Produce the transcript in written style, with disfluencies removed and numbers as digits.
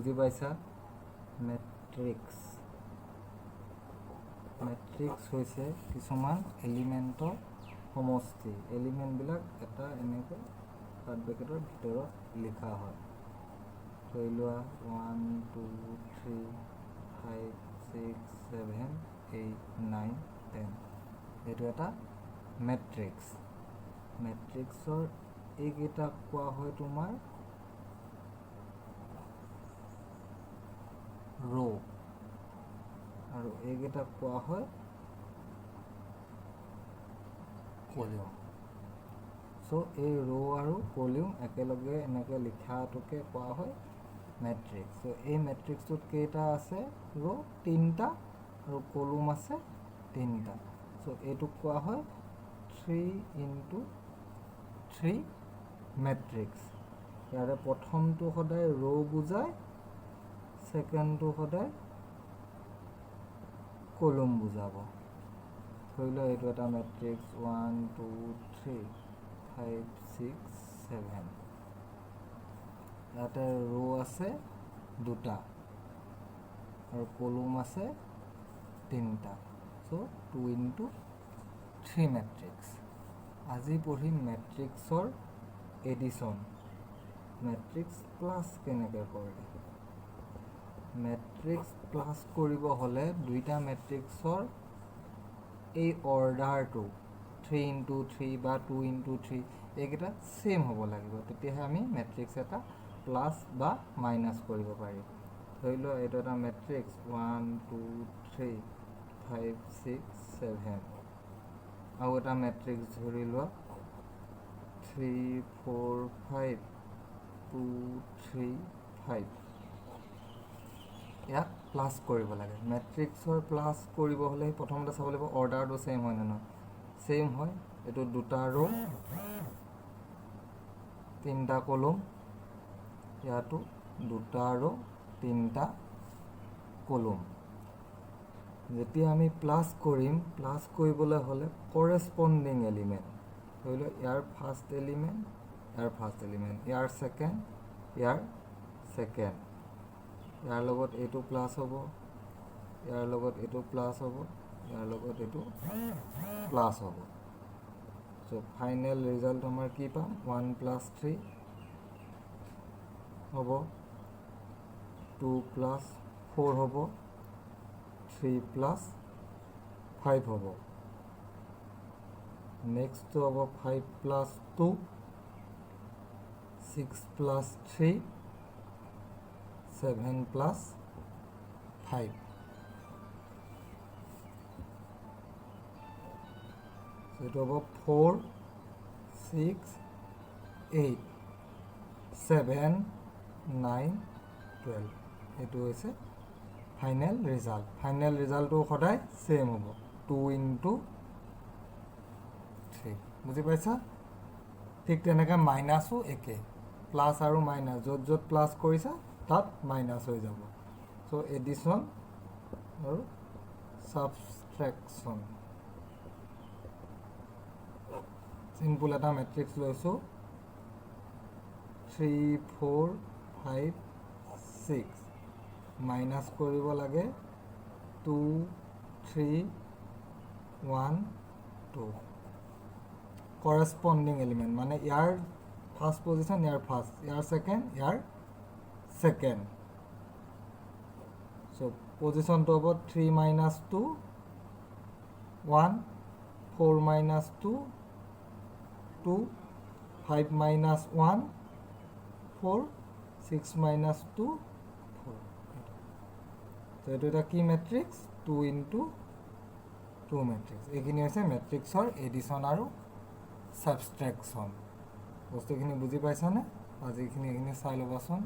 বুজি পাইছা মেট্ৰিক্স হৈছে কিছুমান এলিমেণ্টৰ সমষ্টি এলিমেণ্টবিলাক এটা এনেকৈ কাৰ্ড ব্ৰেকেটৰ ভিতৰত লিখা হয় ধৰি লোৱা 1 2 3 5 6 7 8 9 10 এইটো এটা মেট্ৰিক্সৰ এইকেইটাক কোৱা হয় তোমাৰ ৰো আৰু এইকেইটাক কোৱা হয় কলিউম চ' এই ৰো আৰু কলিউম একেলগে এনেকৈ লিখাটোকে কোৱা হয় মেট্ৰিক্স চ' এই মেট্ৰিক্সটোত কেইটা আছে ৰো 3টা আৰু কলুম আছে 3টা চ' এইটোক কোৱা হয় 3 × 3 মেট্ৰিক্স ইয়াৰে প্ৰথমটো সদায় ৰো বুজায় সেকেন্ডটো সদায় কলম বুজাব ধৰি লও এইটো এটা মেট্ৰিক্স 1 2 3 5 6 7 ইয়াতে ৰো আছে 2টা আৰু কলম আছে 3টা চ' 2 × 3 মেট্ৰিক্স আজি পঢ়িম মেট্ৰিক্সৰ এডিশ্যন মেট্ৰিক্স প্লাছ কেনেকৈ কৰে মেট্ৰিক্স প্লাছ কৰিব হ'লে দুইটা মেট্ৰিক্সৰ এই অৰ্ডাৰটো 3 × 3 বা 2 × 3 এইকেইটা সেম হ'ব লাগিব তেতিয়াহে আমি মেট্ৰিক্স এটা প্লাছ বা মাইনাছ কৰিব পাৰিম ধৰি লও এইটো এটা মেট্ৰিক্স 1 2 3 5 6 7 আৰু এটা মেট্ৰিক্স ধৰি লোৱা 3 4 5 2 3 5 ইয়াক প্লাছ কৰিব লাগে মেট্ৰিক্সৰ প্লাছ কৰিব হ'লে প্ৰথমতে চাব লাগিব অৰ্ডাৰটো সেম হয় নে নহয় সেম হয় এইটো 2টা ৰো 3টা কলম ইয়াতো 2টা ৰো 3টা কলম যেতিয়া আমি প্লাছ কৰিম প্লাছ কৰিবলৈ হ'লে কৰেস্পন্ডিং এলিমেণ্ট ধৰি লওক ইয়াৰ ফাৰ্ষ্ট এলিমেণ্ট ইয়াৰ সেকেন্ড ইয়াৰ সেকেন্ড ইয়াৰ লগত এইটো প্লাছ হ'ব ইয়াৰ লগত এইটো প্লাছ হ'ব ইয়াৰ লগত এইটো প্লাছ হ'ব চ' ফাইনেল ৰিজাল্ট আমাৰ কি পাম 1 + 3 হ'ব 2 + 4 হ'ব 3 + 5 হ'ব নেক্সটটো হ'ব 5 + 2 6 + 3 7 + 5 এইটো হ'ব 4 6 8 7 9 12 এইটো হৈছে ফাইনেল ৰিজাল্টটো সদায় সেম হ'ব 2 × 3 বুজি পাইছা ঠিক তেনেকৈ মাইনাছো একে প্লাছ আৰু মাইনাছ য'ত প্লাছ কৰিছা তাত মাইনাছ হৈ যাব চ' এডিশ্যন আৰু সাবষ্ট্ৰেকশ্যন সিম্পল এটা মেট্ৰিক্স লৈছোঁ 3 4 5 6 মাইনাছ কৰিব লাগে 2 3 1 2 কৰেস্পন্ডিং এলিমেণ্ট মানে year first position year first year second চ' পজিশ্যনটো হ'ব 3 - 2 1 4 - 2 2 5 - 1 4 6 - 2 4 তো এইটো এটা কি মেট্ৰিক্স 2 × 2 মেট্ৰিক্স এইখিনি হৈছে মেট্ৰিক্সৰ এডিশ্যন আৰু সাবষ্ট্ৰেকশ্যন বস্তুখিনি বুজি পাইছানে আজিখিনি চাই ল'বাচোন